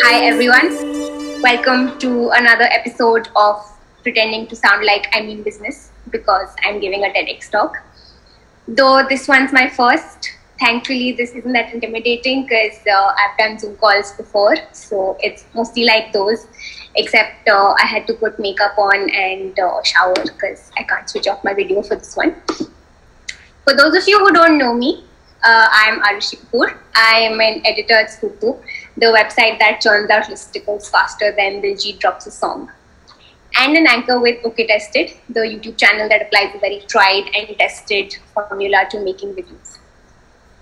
Hi everyone, welcome to another episode of Pretending to Sound Like I Mean Business because I'm giving a TEDx talk. Though this one's my first, thankfully this isn't that intimidating because I've done Zoom calls before, so it's mostly like those, except I had to put makeup on and shower because I can't switch off my video for this one. For those of you who don't know me, I'm Arushi Kapoor. I am an editor at foolproof, the website that churns out listicles faster than Diljit drops a song. And an anchor with OK Tested, the YouTube channel that applies a very tried and tested formula to making videos.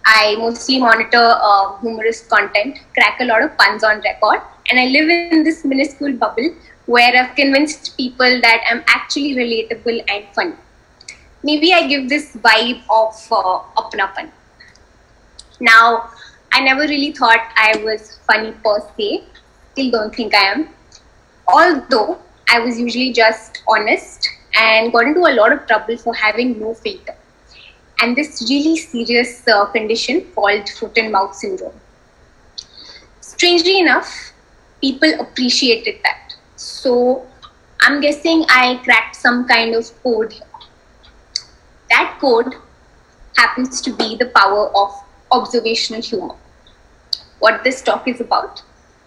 I mostly monitor humorous content, crack a lot of puns on record, and I live in this minuscule bubble where I've convinced people that I'm actually relatable and funny. Maybe I give this vibe of apna fun. Now, I never really thought I was funny per se. Still don't think I am. Although, I was usually just honest and got into a lot of trouble for having no filter. And this really serious condition called foot and mouth syndrome. Strangely enough, people appreciated that. So, I'm guessing I cracked some kind of code here. That code happens to be the power of observational humor. What this talk is about,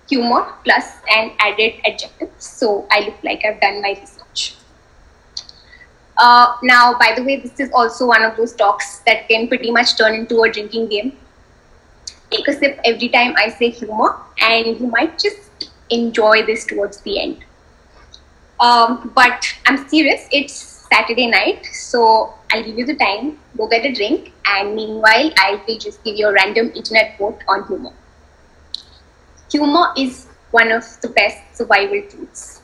humor plus an added adjective. So I look like I've done my research. Now, by the way, this is also one of those talks that can pretty much turn into a drinking game. Take a sip every time I say humor and you might just enjoy this towards the end. But I'm serious, it's Saturday night, so I'll give you the time, go get a drink, and meanwhile, I will just give you a random internet quote on humor. Humor is one of the best survival tools,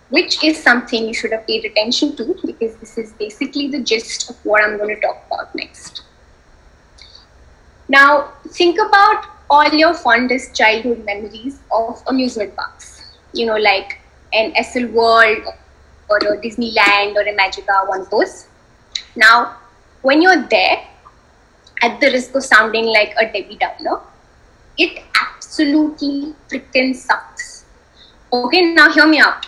which is something you should have paid attention to because this is basically the gist of what I'm going to talk about next. Now, think about all your fondest childhood memories of amusement parks, you know, like an SL World or a Disneyland or a Magica, one of those. Now, when you're there, at the risk of sounding like a Debbie Downer, it absolutely freaking sucks. Okay, now hear me out.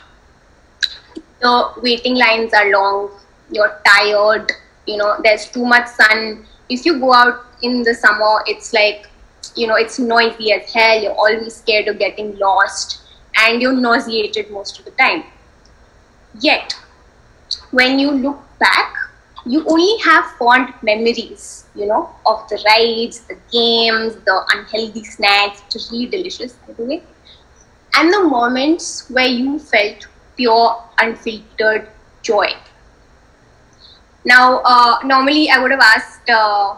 The waiting lines are long, you're tired, you know, there's too much sun. If you go out in the summer, it's like, you know, it's noisy as hell, you're always scared of getting lost, and you're nauseated most of the time. Yet, when you look back, you only have fond memories, you know, of the rides, the games, the unhealthy snacks, which is really delicious, by the way, and the moments where you felt pure, unfiltered joy. Now, normally I would have asked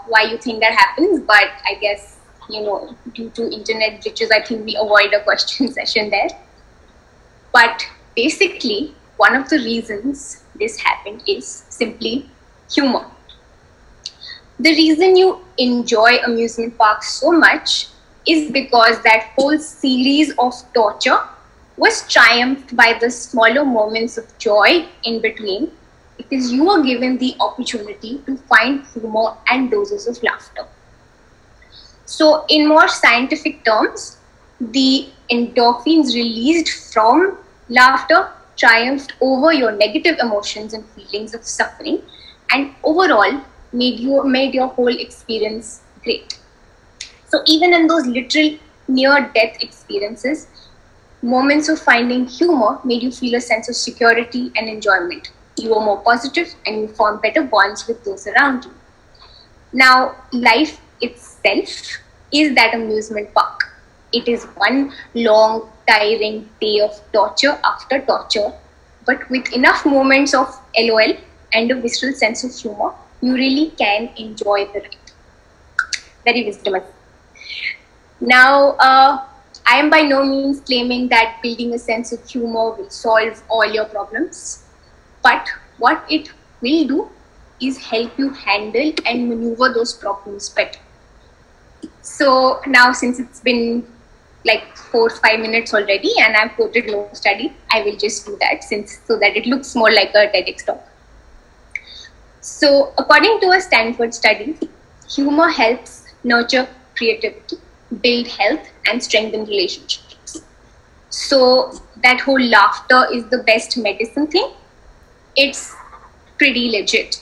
why you think that happens, but I guess, you know, due to internet glitches, I think we avoid a question session there. But basically, one of the reasons this happened is simply humor. The reason you enjoy amusement parks so much is because that whole series of torture was triumphed by the smaller moments of joy in between because you were given the opportunity to find humor and doses of laughter. So in more scientific terms, the endorphins released from laughter triumphed over your negative emotions and feelings of suffering, and overall made your whole experience great. So even in those literal near-death experiences, moments of finding humor made you feel a sense of security and enjoyment. You were more positive and you formed better bonds with those around you. Now, life itself is that amusement park. It is one long, tiring day of torture after torture, but with enough moments of LOL and a visceral sense of humor, you really can enjoy the ride. Very wisdomous. Now, I am by no means claiming that building a sense of humor will solve all your problems, but what it will do is help you handle and maneuver those problems better. So now, since it's been like 4 or 5 minutes already and I've quoted no study, I will just do that so that it looks more like a TEDx talk. So according to a Stanford study, humor helps nurture creativity, build health, and strengthen relationships. So that whole laughter is the best medicine thing, it's pretty legit.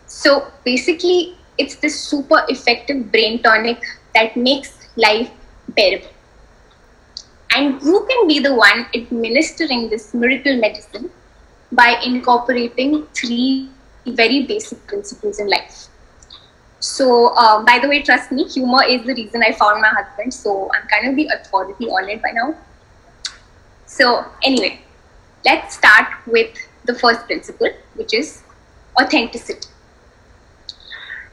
So basically, it's this super effective brain tonic that makes life bearable. And you can be the one administering this miracle medicine by incorporating 3 very basic principles in life. So, by the way, trust me, humor is the reason I found my husband. So I'm kind of the authority on it by now. So anyway, let's start with the first principle, which is authenticity.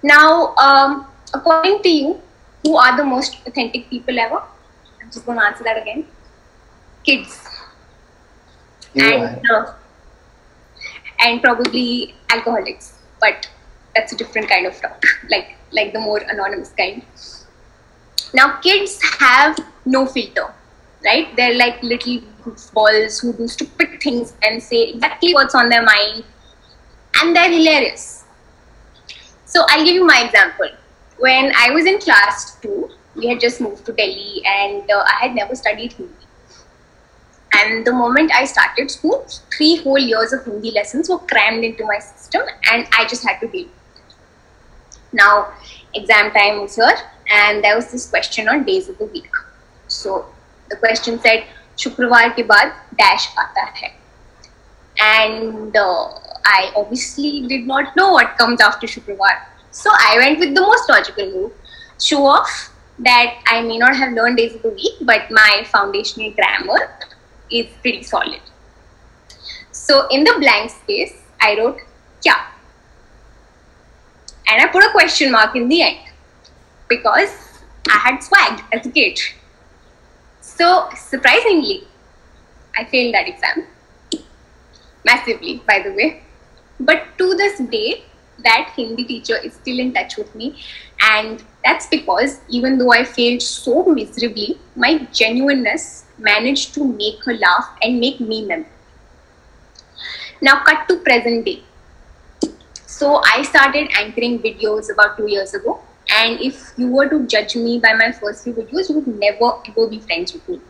Now, according to you, who are the most authentic people ever? I'm just going to answer that again. Kids. And probably alcoholics. But that's a different kind of talk, like the more anonymous kind. Now, kids have no filter, right? They're like little goofballs who do stupid things and say exactly what's on their mind. And they're hilarious. So I'll give you my example. When I was in class 2, we had just moved to Delhi and I had never studied Hindi. And the moment I started school, 3 whole years of Hindi lessons were crammed into my system and I just had to deal with it. Now, exam time was here and there was this question on days of the week. So the question said, Shukrawar ke baad dash aata hai. And I obviously did not know what comes after Shukrawar. So I went with the most logical move. Show off that I may not have learned days of the week, but my foundational grammar is pretty solid. So in the blank space, I wrote kya. And I put a question mark in the end because I had swag as a kid. So surprisingly, I failed that exam. Massively, by the way. But to this day, that Hindi teacher is still in touch with me. And that's because even though I failed so miserably, my genuineness managed to make her laugh and make me memorable. Now cut to present day. So I started anchoring videos about 2 years ago. And if you were to judge me by my first few videos, you would never ever be friends with me.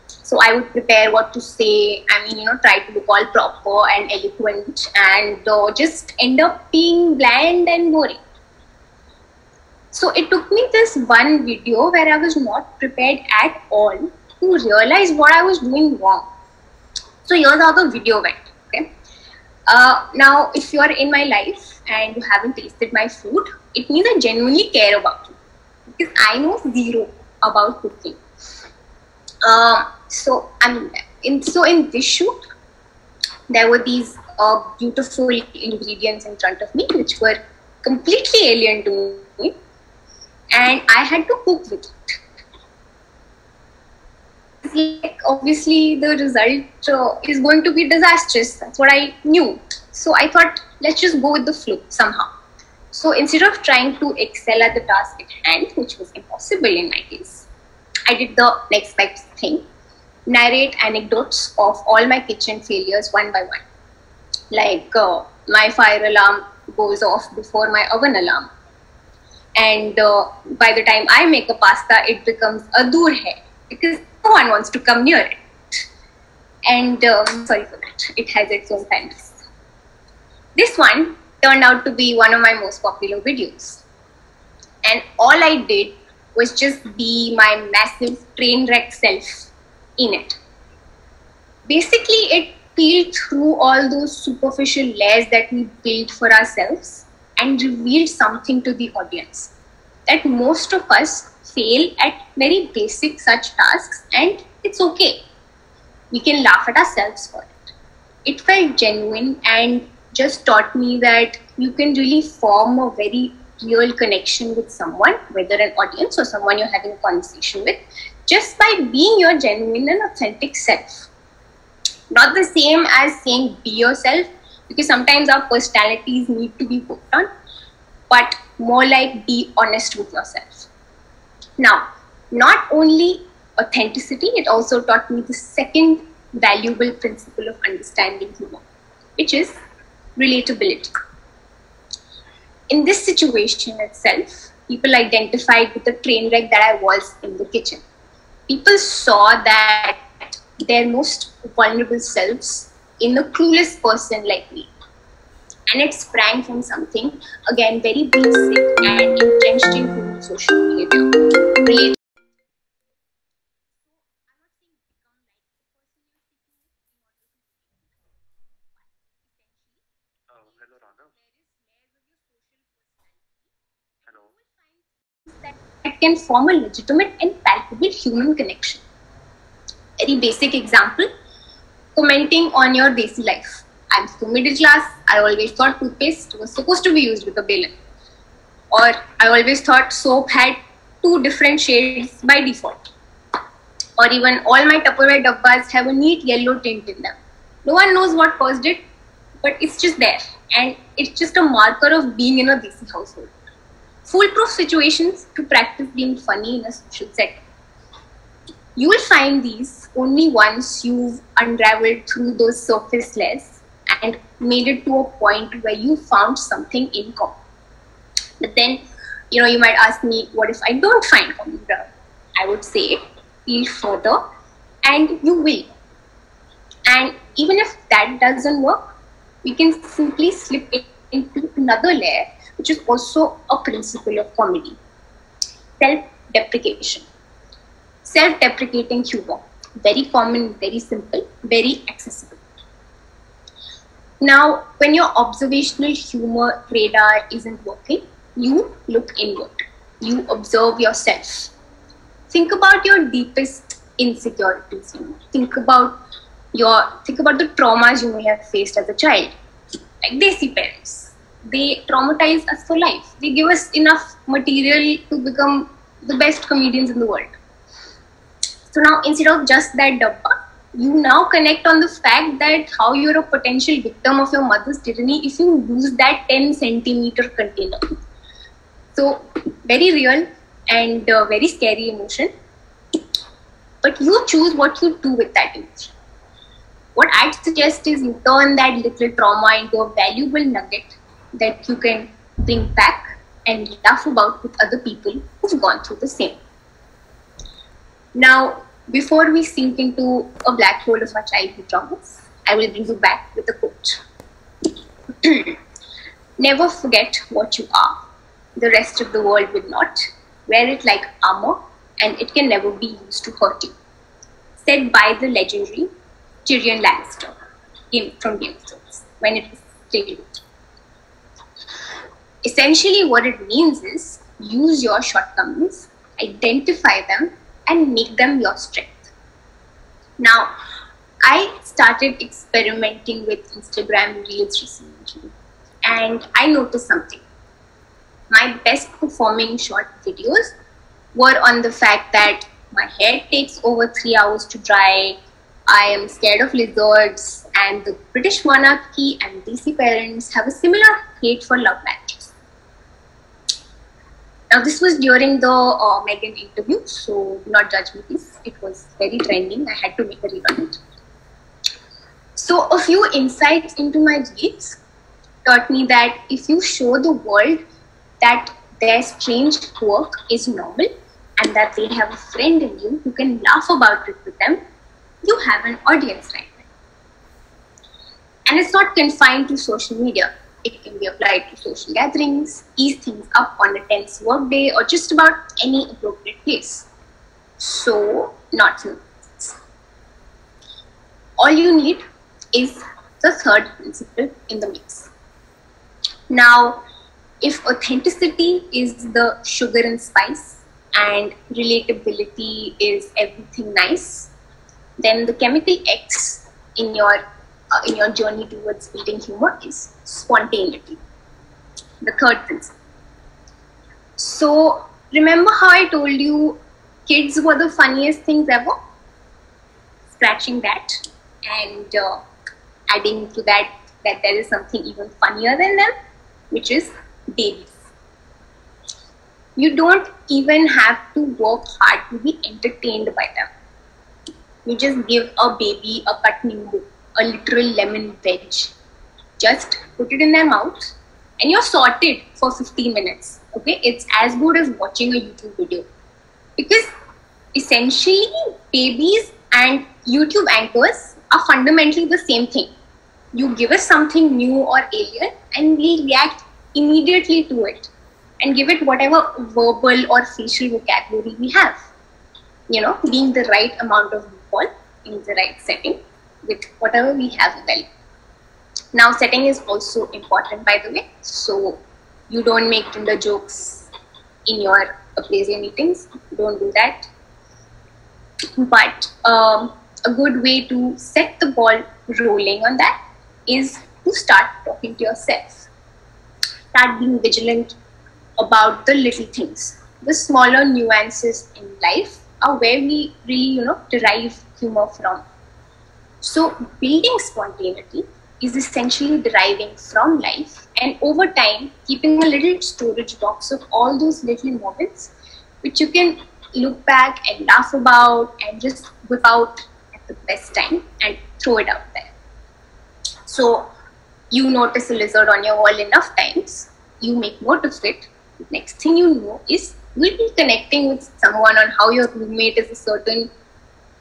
So I would prepare what to say. I mean, try to look all proper and eloquent and just end up being bland and boring. So it took me this one video where I was not prepared at all to realize what I was doing wrong. So here's how the video went. Okay. Now, if you are in my life and you haven't tasted my food, it means I genuinely care about you because I know zero about cooking. So in this shoot, there were these beautiful ingredients in front of me, which were completely alien to me, and I had to cook with it. Like, obviously, the result is going to be disastrous. That's what I knew. So I thought, let's just go with the flow somehow. So instead of trying to excel at the task at hand, which was impossible in my case, I did the next best thing. Narrate anecdotes of all my kitchen failures one by one. Like my fire alarm goes off before my oven alarm. And by the time I make a pasta, it becomes adur hai because no one wants to come near it. And sorry for that, it has its own fantasy. This one turned out to be one of my most popular videos. And all I did was just be my massive train wreck self in it. Basically, it peeled through all those superficial layers that we built for ourselves and revealed something to the audience. That most of us fail at very basic such tasks, and it's okay. We can laugh at ourselves for it. It felt genuine and just taught me that you can really form a very real connection with someone, whether an audience or someone you're having a conversation with, just by being your genuine and authentic self. Not the same as saying be yourself, because sometimes our personalities need to be worked on, but more like be honest with yourself. Now, not only authenticity, it also taught me the second valuable principle of understanding humor, which is relatability. In this situation itself, people identified with the train wreck that I was in the kitchen. People saw that their most vulnerable selves in a clueless person like me. And it sprang from something, again, very basic and entrenched in human social behavior. That can form a legitimate and palpable human connection. Very basic example, commenting on your daily life. I'm so middle class, I always thought toothpaste was supposed to be used with a balan. Or I always thought soap had 2 different shades by default. Or even all my Tupperware dabbas have a neat yellow tint in them. No one knows what caused it, but it's just there. And it's just a marker of being in a desi household. Foolproof situations to practice being funny in a social setting. You will find these only once you've unraveled through those surface layers and made it to a point where you found something in common. But then, you might ask me, what if I don't find common ground? I would say, feel further, and you will. And even if that doesn't work, we can simply slip it into another layer, which is also a principle of comedy. Self-deprecation. Self-deprecating humor. Very common, very simple, very accessible. Now, when your observational humor radar isn't working, you look inward. You observe yourself. Think about your deepest insecurities. Think about the traumas you may have faced as a child. Like desi parents, they traumatize us for life. They give us enough material to become the best comedians in the world. So now, instead of just that dabba, you now connect on the fact that how you're a potential victim of your mother's tyranny if you lose that 10 centimeter container. So, very real and very scary emotion. But you choose what you do with that emotion. What I'd suggest is you turn that little trauma into a valuable nugget that you can bring back and laugh about with other people who've gone through the same. Now, before we sink into a black hole of our childhood traumas, I will bring you back with a quote. Never forget what you are. The rest of the world will not. Wear it like armor, and it can never be used to hurt you. Said by the legendary Tyrion Lannister from Game of Thrones when it was debuted. Essentially, what it means is use your shortcomings, identify them, and make them your strength. Now, I started experimenting with Instagram Reels recently, and I noticed something. My best performing short videos were on the fact that my hair takes over 3 hours to dry, I am scared of lizards, and the British monarchy and DC parents have a similar hate for love marriages. Now, this was during the Meghan interview, so do not judge me, please. It was very trending. I had to make a reel on it. So, a few insights into my reels taught me that if you show the world that their strange quirk is normal and that they have a friend in you who can laugh about it with them, you have an audience right there. And it's not confined to social media. It can be applied to social gatherings, ease things up on a tense workday, or just about any appropriate place. So, not nonsense. All you need is the third principle in the mix. Now, if authenticity is the sugar and spice and relatability is everything nice, then the chemical X in your journey towards building humor is spontaneity, the third principle. So remember how I told you kids were the funniest things ever? Scratching that and adding to that there is something even funnier than them, which is babies. You don't even have to work hard to be entertained by them. You just give a baby a cut nimbu, a literal lemon wedge. Just put it in their mouth and you're sorted for 15 minutes. Okay, it's as good as watching a YouTube video. Because essentially babies And YouTube anchors are fundamentally the same thing. You give us something new or alien and we react immediately to it and give it whatever verbal or facial vocabulary we have. Being the right amount of recall in the right setting with whatever we have available. Now, setting is also important, by the way. So you don't make Tinder jokes in your appraisal meetings. Don't do that. But a good way to set the ball rolling on that is to start talking to yourself. Start being vigilant about the little things. The smaller nuances in life are where we really, derive humor from. So building spontaneity is essentially deriving from life and over time keeping a little storage box of all those little moments which you can look back and laugh about and just whip out at the best time and throw it out there. So you notice a lizard on your wall enough times, you make note of it. The next thing you know is you'll be connecting with someone on how your roommate is a certain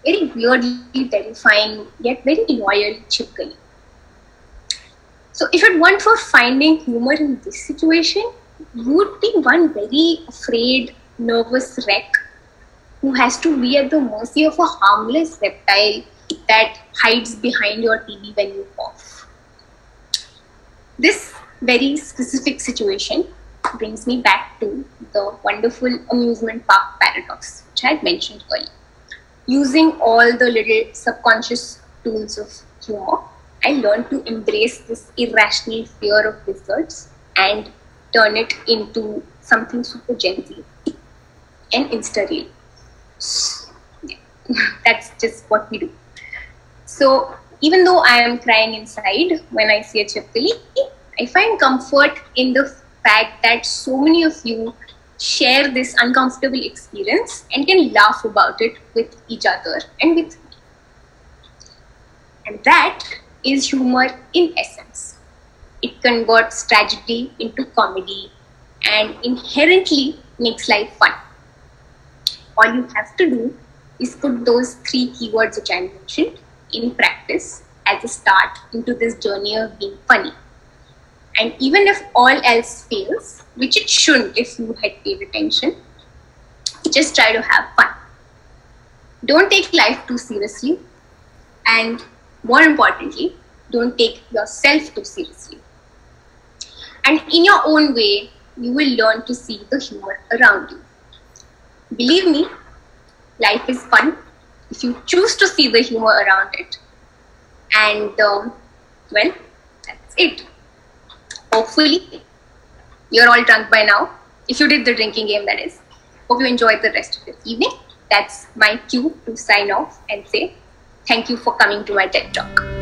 very weirdly terrifying yet very loyal chickadee. So if it weren't for finding humor in this situation, you would be one very afraid, nervous wreck who has to be at the mercy of a harmless reptile that hides behind your TV when you cough. This very specific situation brings me back to the wonderful amusement park paradox, which I had mentioned earlier. Using all the little subconscious tools of humor, I learned to embrace this irrational fear of lizards and turn it into something super Gen Z and Insta-real. That's just what we do. So even though I am crying inside when I see a chipkali, I find comfort in the fact that so many of you share this uncomfortable experience and can laugh about it with each other and with me. And that is humor in essence. It converts tragedy into comedy and inherently makes life fun. All you have to do is put those 3 keywords which I mentioned in practice as a start into this journey of being funny. And even if all else fails, which it shouldn't if you had paid attention, just try to have fun. Don't take life too seriously, and more importantly, don't take yourself too seriously. And in your own way, you will learn to see the humor around you. Believe me, life is fun if you choose to see the humor around it. And well, that's it. Hopefully, you're all drunk by now. If you did the drinking game, that is. Hope you enjoyed the rest of this evening. That's my cue to sign off and say thank you for coming to my TED Talk.